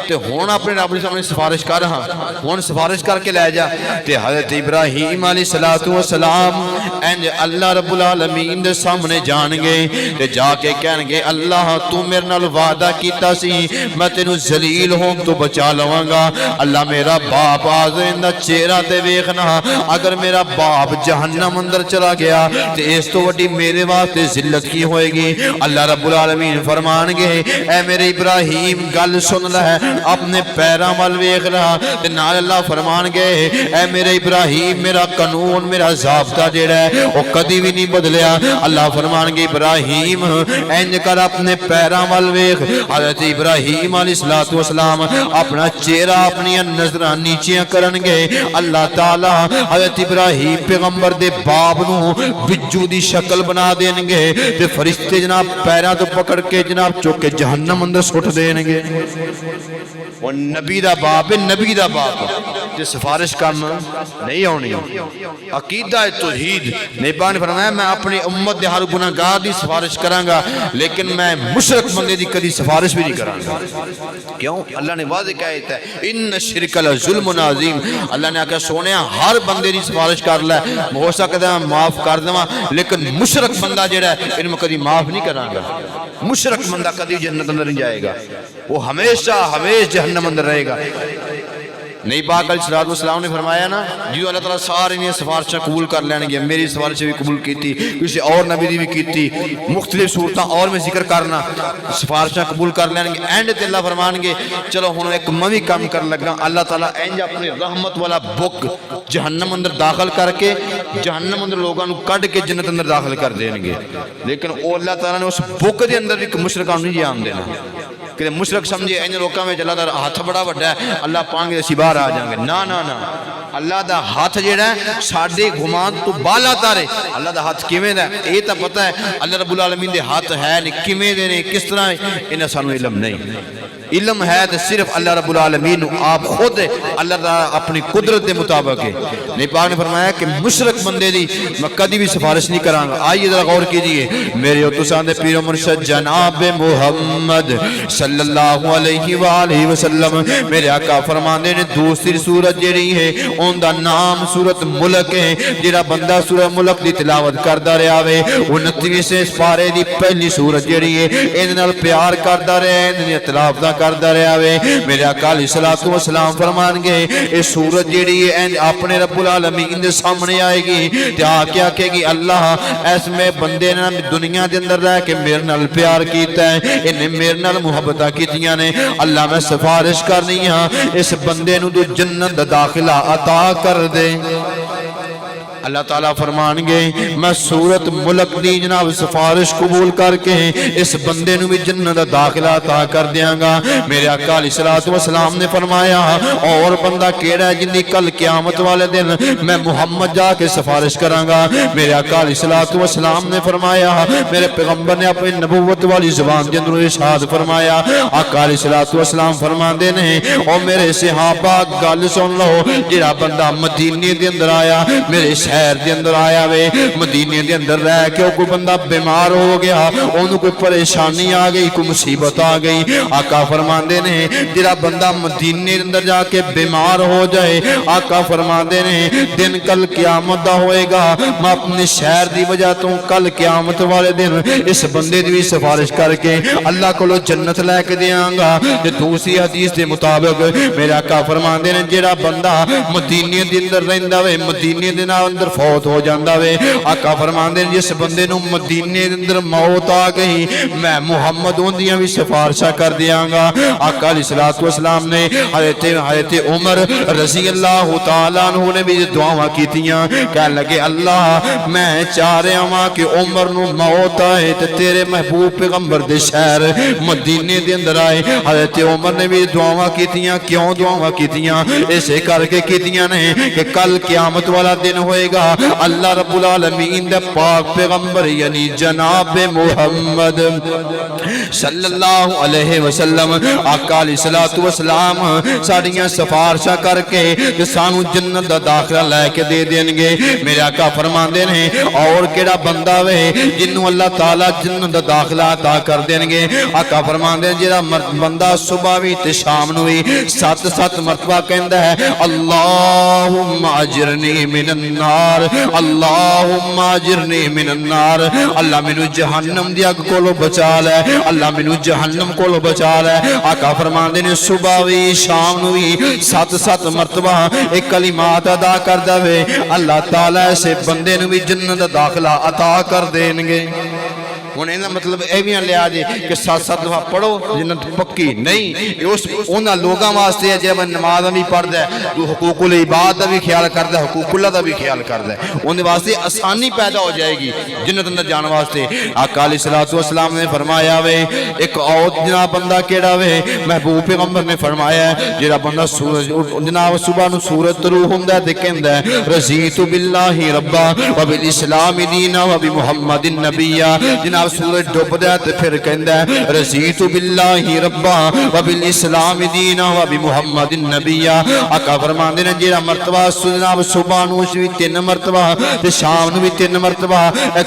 تے ہون اپنے رب نے سامنے سفارش کر رہا ہون سفارش کر کے لے جا تے حضرت ابراہیم علیہ السلام انج اللہ رب العالمین دے سامنے جان گے تے جا کے کہن گے اللہ تو میرے نال وعدہ کیتا سی میں تینوں ذلیل ہوں تو بچا لواں گا اللہ میرا باپ آزر دا چہرہ تے ویکھنا اگر میرا باپ جہنم اندر چلا گیا تے اس تو وڈی میرے واسطے ذلت کی ہوئے گی اللہ رب العالمین فرمان گے اے میرے ابراہیم گل سن لے اپنے پیراں ول ویکھ رہا تے نال اللہ فرمان گے اے میرے ابراہیم میرا قانون میرا ضابطہ جیڑا ہے او کدی بھی نہیں بدلیا اللہ فرمان گے ابراہیم انج کر اپنے پیراں ول ویکھ حضرت ابراہیم علیہ السلام اپنا چہرہ اپنی نظراں نیچیاں کرن گے اللہ تعالی حضرت ابراہیم پیغمبر دے باپ نو بجو دی شکل بنا دین گے تے فرشتے جناب پیراں تو پکڑ کے جناب چوک کے جہنم اندر سٹ دین گے وہ نبی دا باپ ہے نبی دا باپ تے سفارش کام نہیں ہونی عقیدہ توحید نبی نے فرمایا میں اپنی امت دے ہر گناہگار دی سفارش کراں گا لیکن میں مشرک بندے دی کدی سفارش بھی نہیں کراں گا کیوں اللہ نے واضح کہا ہے ان الشرک لظلم عظیم اللہ نے کہا سونے ہر بندے دی سفارش کر لے ہو سکتا ہے معاف کر دواں لیکن مشرک بندہ جڑا ہے ان میں کدی معاف نہیں کراں گا مشرک بندہ کدی جنت اندر نہیں جائے گا وہ ہمیشہ جہنم اندر رہے گا نبی پاک علیہ السلام نے فرمایا نا جو اللہ تعالیٰ سارے نے سفارشاں قبول کر لیں گے میری سفارش بھی قبول کی تھی کسی اور نبی دی بھی کی تھی مختلف صورتاں اور میں ذکر کرنا سفارشاں قبول کر لیں گے اینڈ تے اللہ فرمان گے چلو ہن ایک میں کام کر لگا اللہ تعالیٰ اینج اپنی رحمت والا بک جہنم اندر داخل کر کے جہنم اندر لوگاں نو کڈ کے جنت اندر داخل کر دیں گے لیکن او اللہ تعالیٰ نے اس بک دے اندر بھی مشرکاں نہیں جان دینا کہ مشرک سمجھے این لوکاں میں اللہ دا ہاتھ بڑا بڑا ہے اللہ پانگ دے باہر آ جائیں گے نا نا نا اللہ دا ہاتھ جیڑا ہے ساڈے گمان تو بالا تارے اللہ دا ہاتھ کیویں دا ہے یہ تو پتہ ہے اللہ رب العالمین دے ہاتھ ہے نہیں کیویں دے نے کس طرح انہاں سانو علم نہیں علم ہے تو صرف اللہ رب العالمین آپ خود اللہ تعالیٰ اپنی قدرت دے مطابق ہے نبی پاک نے فرمایا کہ مشرک بندے دی میں کدی بھی سفارش نہیں کراں گا آئیے ذرا غور کیجئے میرے اور تساں دے پیر و مرشد جناب محمد صلی اللہ علیہ وآلہ وسلم میرے آقا فرماندے نے دوسری سورت جڑی ہے ان دا نام سورت ملک ہے جڑا بندہ سورہ ملک دی تلاوت کردا رہیا وے 29 سے پارے دی پہلی سورت جڑی ہے ان نال پیار کردا رہے ان دی تلاوت کردا رہیا وے میرے آقا علیہ الصلوۃ والسلام فرمان گے اے سورت جیڑی ہے اپنے رب العالمین دے سامنے آئے گی تے آ کے آکھے گی اللہ اس میں بندے نے دنیا دے اندر رہ کے میرے نال پیار کیتا ہے انہیں میرے نال محبتاں کیتیاں نے اللہ میں سفارش کرنی ہاں اس بندے نو تو جنت دا داخلہ عطا کر دے اللہ تعالیٰ فرمان گے میں سورت ملک دی جناب سفارش قبول کر کے اس بندے نو بھی جنت داخلہ عطا کر دیاں گا میرے آقا علیہ الصلوۃ والسلام نے فرمایا اور بندہ کیڑا ہے جن دی کل قیامت والے دن میں محمد جا کے سفارش کراں گا میرے آقا علیہ الصلوۃ والسلام نے فرمایا میرے پیغمبر نے اپنی نبوت والی زبان دے اندر ارشاد فرمایا آقا علیہ الصلوۃ والسلام فرماندے نے او میرے صحابہ گل سن لو جڑا بندہ مدینے دے اندر آیا میرے شہر دے اندر آیا وے مدینے دے اندر رہ کے کوئی بندہ بیمار ہو گیا انہوں کوئی پریشانی آ گئی کوئی مصیبت آ گئی آقا فرماندے نے جڑا بندہ مدینے دے اندر جا کے بیمار ہو جائے آقا فرماندے نے دن کل قیامت دا ہوئے گا میں اپنے شہر دی وجہ تو کل قیامت والے دن اس بندے دی سفارش کر کے اللہ کو جنت لے کے دیاں گا تے دوسری حدیث دے مطابق میرے آقا فرماندے نے جڑا بندہ مدینے دے اندر رہندا وے مدینے دے اندر فوت ہو جاندا وے آقا فرماندے نے جس بندے نو مدینے دے اندر موت آ گئی میں محمد اندیاں بھی سفارشاں کر دیاں گا آقا علیہ الصلوۃ والسلام نے حضرت عمر رضی اللہ تعالیٰ عنہ نے بھی دعاواں کیتیاں کہنے لگے اللہ میں چاہ رہا ہاں کہ عمر نو موت آئے تے تیرے محبوب پیغمبر دے شہر مدینے دے اندر آئے حضرت عمر نے بھی دعاواں کیتیاں کیوں دعاواں کیتیاں اسے کر کے کیتیاں نے کہ کل قیامت والا دن ہوئے گا اللہ رب العالمین دے پاک پیغمبر یعنی جناب محمد صلی اللہ علیہ وسلم آقا علیہ الصلوۃ والسلام ساڑیاں سفارشاں کر کے سانو جنت دا داخلہ لے کے دے دیں گے میرے آقا فرماندے نے اور کیڑا بندہ وے جنوں اللہ تعالیٰ جنت دا داخلہ عطا کر دیں گے آقا فرماندے جڑا بندہ صبح بھی تے شام نو بھی 7 مرتبہ کہندا ہے اللہم اجرنی من النار اللہم اجرنی من النار اللہ منو جہنم دی اگ کولو بچا لے اللہ منو جہنم کولو بچا لے آقا فرماندے نے صبح بھی شام نو بھی 7 مرتبہ ایک کلمات ادا کردا وے اللہ تعالیٰ سے بندے نو بھی جنت دا داخلہ عطا کر دیں گے ہن اینا مطلب ایویں لیا جے کہ 7 دفعہ پڑھو جنت پکی نہیں اس انہاں لوگاں واسطے ہے جے نماز بھی پڑھدا ہے تو حقوق العباد دا بھی خیال کردا ہے حقوق اللہ دا بھی خیال کردا ہے ان واسطے آسانی پیدا ہو جائے گی جنت اندر جان واسطے آقا علیہ الصلوۃ والسلام نے فرمایا وے ایک اور جناب بندہ کیڑا وے محبوب پیغمبر نے فرمایا جڑا بندہ سورج جناب صبح نو سورج طلوع ہوندا ہے تے کہندا ہے رضیت باللہ ربا وبالاسلام دینا وبمحمد النبی جناب سورج ڈوب دیا تے پھر کہندا ہے رضیت باللہ ربا وبالاسلام دینا وبمحمد النبی آقا فرماندے نے جڑا مرتبہ جناب صبح نو بھی 3 مرتبہ تے شام نو بھی 3 مرتبہ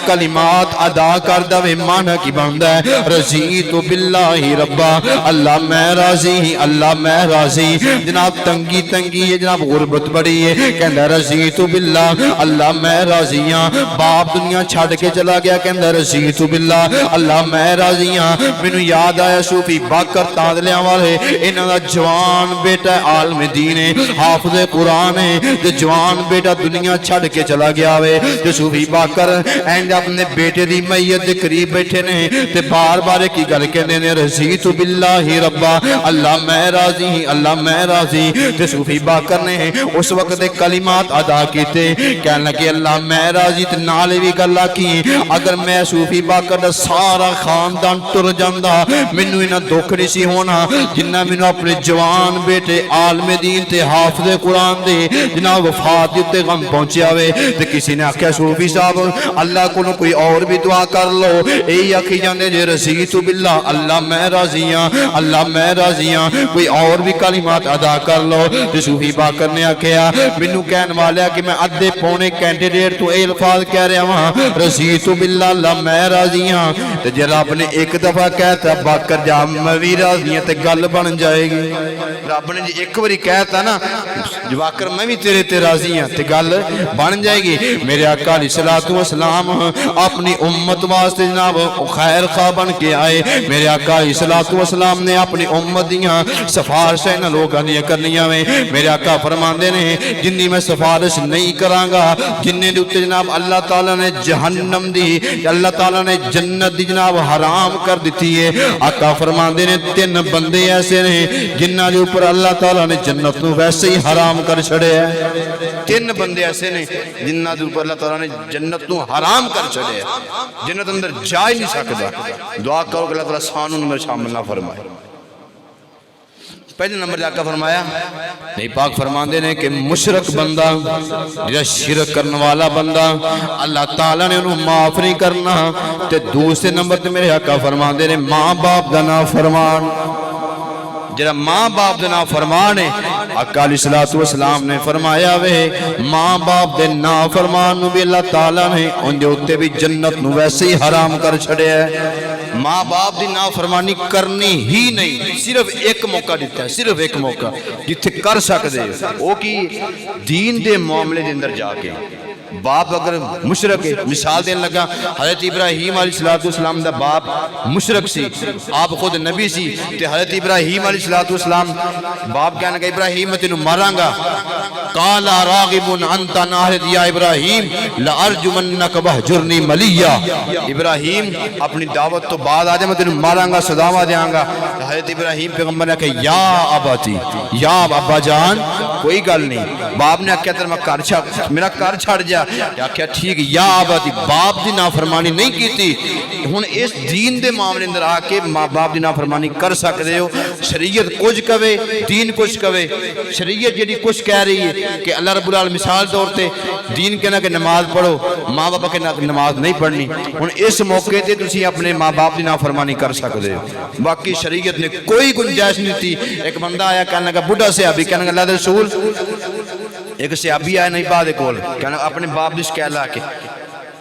کلمات ادا کردا وے معنی کی بندا ہے رضیت باللہ ربا اللہ میں راضی اللہ میں راضی جناب تنگی ہے جناب غربت بڑی ہے کہندا رضیت باللہ اللہ میں راضی ہاں باپ دنیا چھڈ کے چلا گیا کہندا رضیت باللہ اللہ میں راضی ہاں مینوں یاد آیا صوفی باکر تاندلیاں والے انہاں دا جوان بیٹا عالم دین ہے حافظ قرآن ہے تے جوان بیٹا دنیا چھڈ کے چلا گیا وے تے صوفی باکر اینڈ اپنے بیٹے دی میت دے قریب بیٹھے نے تے بار بار کی گل کہندے نے رضیت باللہ ربا اللہ میں راضی اللہ میں راضی تے صوفی باکر نے اس وقت کلمات ادا کیتے کہنے لگے اللہ میں راضی تے نال وی گل کی اگر میں صوفی باکر دا سارا خاندان ٹر جاندا مینوں انہاں دکھ نہیں سی ہونا جنہ مینوں اپنے جوان بیٹے عالم دین تے حافظ قرآن دے جناب وفات تے غم پہنچیا وے تے کسی نے آکھیا صوفی صاحب اللہ کو کوئی اور بھی دعا کر لو اے آکھی جاندے جے رضیت باللہ اللہ میں راضی ہاں اللہ میں راضی ہاں کوئی اور بھی کلمات ادا کر لو تے صوفی باکر نے آکھیا مینوں کہن والا کہ میں ادھے پونے گھنٹے دیر تو اے الفاظ کہہ رہا ہاں رضیت باللہ اللہ میں راضی راضی ہاں تے جے رب نے ایک دفعہ کہتا باکر جا میں بھی راضی ہاں تے گل بن جائے گی رب نے جی ایک باری کہتا نا باکر میں بھی تیرے تے راضی ہاں تے گل بن جائے گی میرے آقا علیہ الصلوۃ والسلام اپنی امت واسطے جناب خیر خواہ بن کے آئے میرے آقا علیہ الصلوۃ والسلام نے اپنی امت دیاں سفارشیں نہ لوگاں دیاں کرنیاں میں میرے آقا فرماندے نے جنی میں سفارش نہیں کراں گا جننے دے اوتے جناب اللہ تعالیٰ نے جہنم دی اللہ تعالیٰ نے جنت دی جناب حرام کر دیتی ہے آقا فرماندے نے 3 بندے ایسے نے جنہاں دے اوپر اللہ تعالیٰ نے جنت نو ویسے ہی حرام کر چھڑیا ہے 3 بندے ایسے نے جنہاں دے اوپر اللہ تعالیٰ نے جنت نو حرام کر چھڑیا ہے جنت اندر جا ہی نہیں سکدا دعا کرو کہ اللہ تعالیٰ سانوں میں شامل نہ فرمائے پہلے نمبر آقا فرمایا نبی پاک فرماندے نے کہ مشرک بندہ جا شرک کرنے والا بندہ اللہ تعالیٰ نے انہوں معاف نہیں کرنا تے دوسرے نمبر تے میرے آقا فرماندے نے ماں باپ دا نافرمان جرا ماں باپ دے نافرمان ہے آقا علیہ الصلوۃ والسلام نے فرمایا وے ماں باپ دے نافرمان نو بھی اللہ تعالیٰ نے ان دے اوتے بھی جنت نو ویسے ہی حرام کر چھڑیا ہے ماں باپ دی نافرمانی کرنی ہی نہیں صرف ایک موقع دیتا ہے صرف ایک موقع جتھے کر سکدے او کی دین دے معاملے دے اندر جا کے باپ اگر مشرک ہے مثال دین لگا حضرت ابراہیم علیہ السلام دا باپ مشرک سی آپ خود نبی سی تے حضرت ابراہیم علیہ السلام باپ کہنے لگا ابراہیم میں تینوں ماراں گا قال راغب انت ناہد یا ابراہیم لارجمنک وہجرنی ملیا ابراہیم اپنی دعوت تو بعد آ جا میں تینوں ماراں گا سزاواں دیاں گا حضرت ابراہیم پیغمبر نے کہا یا اباتی یا ابا جان کوئی گل نہیں باپ نے کہا تیرا میں میرا گھر چھڑ جا کیا ٹھیک یا آبادی باپ دی نافرمانی نہیں کیتی ہن اس دین دے معاملے اندر آ کے ماں باپ دی نافرمانی کر سکدے ہو شریعت کچھ کہے دین کچھ کہے شریعت جڑی کچھ کہہ رہی ہے کہ اللہ رب العالمین مثال طور تے دین کہنا کہ نماز پڑھو ماں باپ کے نماز نہیں پڑھنی ہن اس موقع تے تسی اپنے ماں باپ دی نافرمانی کر سکدے ہو باقی شریعت نے کوئی گنجائش نہیں تھی ایک بندہ آیا کہنے لگا بڈھا صحابی کہنے لگا اللہ دے رسول ایک صحابی آیا نہیں بعد کول کہنا اپنے باپ دی شکایت لا کے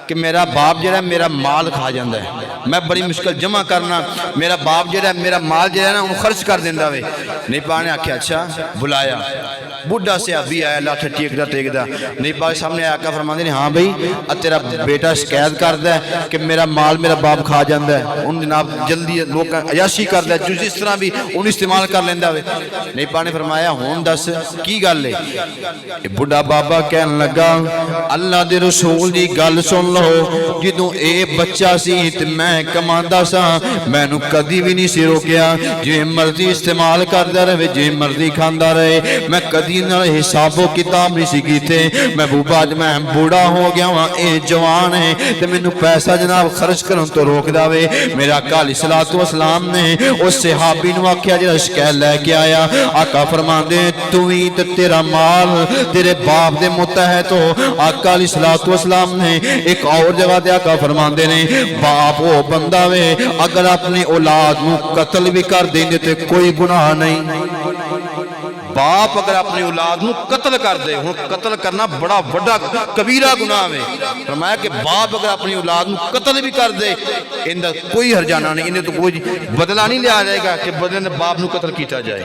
کہ میرا باپ جڑا میرا مال کھا جاندا ہے میں بڑی مشکل جمع کرنا میرا باپ جڑا میرا مال جڑا نا انہوں خرچ کر دیندا وے نہیں پانے آکھیا اچھا بلایا بڈھا صحابی آیا لاٹھ ٹیکدا نہیں پاک سامنے آقا فرماندے نے ہاں بھئی تیرا بیٹا شکایت کردا ہے کہ میرا مال میرا باپ کھا جاندا ہے ان جناب جلدی لوگ عیاشی کردا ہے جس طرح بھی ان استعمال کر لیندا وے نہیں پانے فرمایا ہن دس کی گل ہے بڈھا بابا کہن لگا اللہ دے رسول دی گل سن لو جدوں اے بچہ سی تے میں کماندا سا مینوں کدی بھی نہیں سی روکیا جے مرضی استعمال کردا رہے جے مرضی کھاندا رہے میں کدی نہ حساب و کتاب نہیں سی کیتے میں بوبا میں بوڑھا ہو گیا ہاں اے جوان ہے تے مینوں پیسہ جناب خرچ کرن تو روک دا وے میرا آقا علیہ الصلوۃ والسلام نے اس صحابی نوں آکھیا جڑا شکایت لے کے آیا آقا فرماندے تو ہی تے تیرا مال تیرے باپ دے متحد ہو آقا علیہ الصلوۃ والسلام نے ایک اور جگہ تے آقا فرماندے نے باپ وہ بندہ وے اگر اپنی اولاد نو قتل بھی کر دیں تے کوئی گناہ نہیں باپ اگر اپنی اولاد نو قتل کر دے ہن قتل کرنا بڑا بڑا کبیرہ گناہ ہے فرمایا کہ باپ اگر اپنی اولاد نو قتل بھی کر دے اندر کوئی ہرجانہ نہیں اندر تو کوئی بدلہ نہیں لیا جائے گا کہ بدلے میں باپ نو قتل کیتا جائے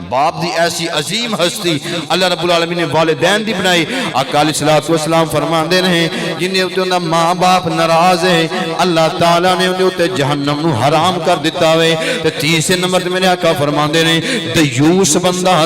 باپ دی ایسی عظیم ہستی اللہ رب العالمین نے والدین دی بنائی آقا علیہ الصلوۃ والسلام فرماندے نے جنہیں اوتے انہاں ماں باپ ناراض ہے اللہ تعالیٰ نے انہیں اوتے جہنم نو حرام کر دیتا ہوئے تے تیسرے نمبر تے میرے آقا فرماندے نے دیوس بندہ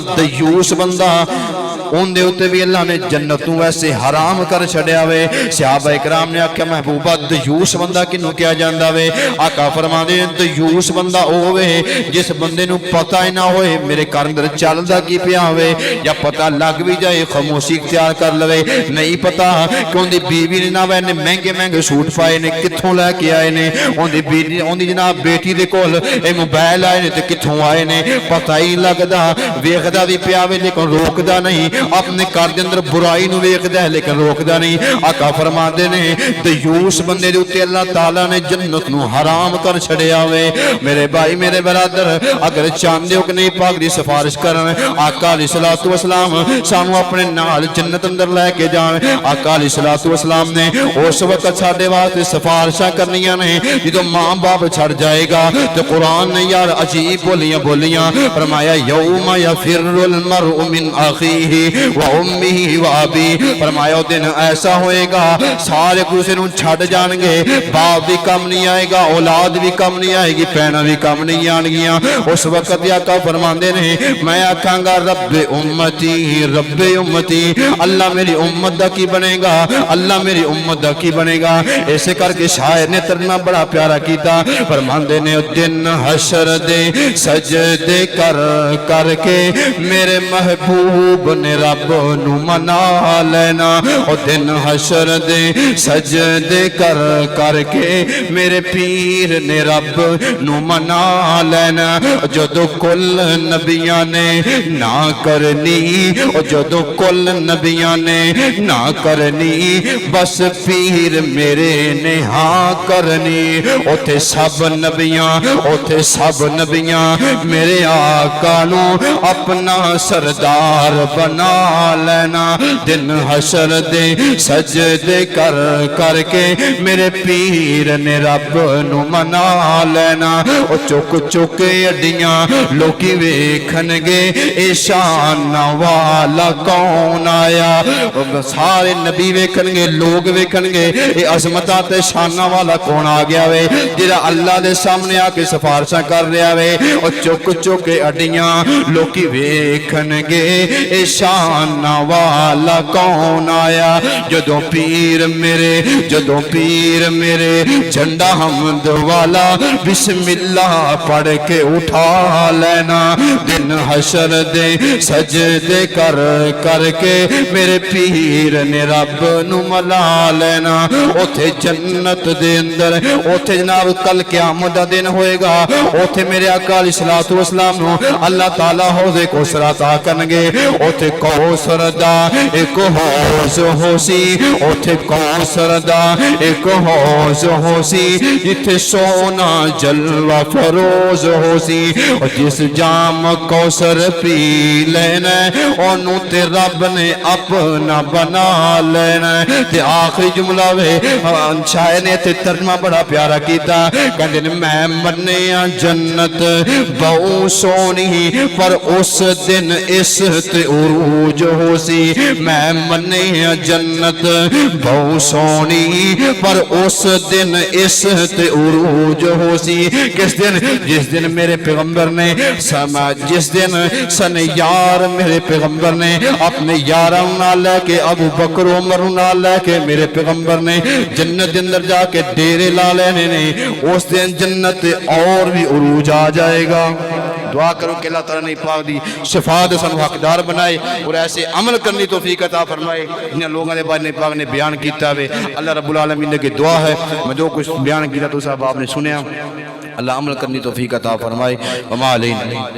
ان دے ہوتے بھی اللہ نے جنتوں ویسے حرام کر چھڑیا وے صحابہ اکرام نے آکھا محبوبہ دیوس بندہ کنوں کیا جاندہ وے آقا فرما دے دیوس بندہ ہوئے جس بندے نو پتہ ہی نہ ہوئے میرے گھر اندر چلدا کی پیا ہوئے یا پتہ لگ بھی جائے خاموشی اختیار کر لوے نہیں پتہ کہ ان دی بیوی نے نہ وے مہنگے سوٹ پائے نے کتھوں لے کے آئے نے ان دی جناب بیٹی دے کول اے موبائل آئے نے تے کتھوں آئے نے پتہ ہی لگدا ویکھدا بھی پیا وے لیکن روکدا نہیں اپنے گھر دے اندر برائی نو ویکھدا ہے لیکن روکدا نہیں آقا فرماندے نے دیوس بندے دے اوتے اللہ تعالی نے جنت نو حرام کر چھڑیا وے میرے بھائی میرے برادر اگر چاہندے ہو کہ نہیں پاک دی سفارش کرن آقا علیہ الصلوۃ والسلام سانو اپنے نال جنت اندر لے کے جان آقا علیہ الصلوۃ والسلام نے اس وقت ساڈے واسطے سفارشاں کرنیاں نے جدوں ماں باپ چھڑ جائے گا تے قرآن نے یار عجیب بولیاں فرمایا یوم یفر المرء من اخیہ و امہ و ابی فرمایا دن ایسا ہوئے گا سارے ایک دوسرے نوں چھڑ جان گے باپ بھی کم نہیں آئے گا اولاد بھی کم نہیں آئے گی بہناں بھی کم نہیں آن گیاں اس وقت آقا فرماندے نے میں آکھاں گا رب امتی اللہ میری امت دا کی بنے گا اللہ میری امت دا کی بنے گا ایسے کر کے شاعر نے ترجمہ بڑا پیارا کیتا فرماندے نے دن حشر دے سجدے کر کے میرے محبوب نے رب نو منا لینا او دن حشر دے سجدے کر کے میرے پیر نے رب نو منا لینا جدو کل نبیاں نے نہ کرنی او جدو کل نبیاں نے نہ کرنی بس پیر میرے نے ہاں کرنی اوتھے سب نبیاں میرے آقا نو اپنا سردار بنا لینا دن حشر دے سجدے کر کے میرے پیر نے رب نو منا لینا او چک اڈیاں لوکی ویکھن گے اے شان والا کون آیا سارے نبی ویکھن گے لوگ ویکھن گے اے عظمتاں تے شاناں والا کون آ گیا وے جڑا اللہ دے سامنے آ کے سفارشاں کر رہا وے او چک اڈیاں لوکی ویکھن گے اے شان والا کون آیا جدوں پیر میرے جھنڈا حمد والا بسم اللہ پڑھ کے اٹھا لینا دن حشر دے سجدے کر کے میرے پیر نے رب نو ملا لینا اوتھے جنت دے اندر اوتھے جناب کل قیامت دا دن ہوئے گا اوتھے میرے آقا علیہ الصلوۃ والسلام نو اللہ تعالیٰ حوض کوثر عطا کرنگے اوتھے کوثر دا ایک حوض ہوسی اوتھے کوثر دا ایک حوض ہوسی جتھے سونا جلوہ فروز ہوسی اور جس جام کوثر پی لینا اونوں تے رب نے اپنا بنا لینا تے آخری جملہ وے شاعر نے تے ترجمہ بڑا پیارا کیتا کہندے نے میں منیا جنت بہو سونی پر اس دن اس تے عروج ہو سی میں منیا جنت بہو سونی پر اس دن اس تے عروج ہو سی کس دن جس دن میرے پیغمبر نے جس دن سن یار میرے پیغمبر نے اپنے یاراں نال لے کے ابو بکر عمر نال لے کے میرے پیغمبر نے جنت اندر جا کے ڈیرے لا لینے نے اس دن جنت اور بھی عروج آ جائے گا دعا کرو کہ اللہ تعالیٰ نے پاک دی شفاعت سن حقدار بنائے اور ایسے عمل کرنی توفیق عطا فرمائے جنہیں لوگوں نے بارے پاک نے بیان کیتا ہے اللہ رب العالمین نے کی دعا ہے میں جو کچھ بیان کیا تو صاحب آپ نے سنیا اللہ عمل کرنی توفیق عطا فرمائے وما علینا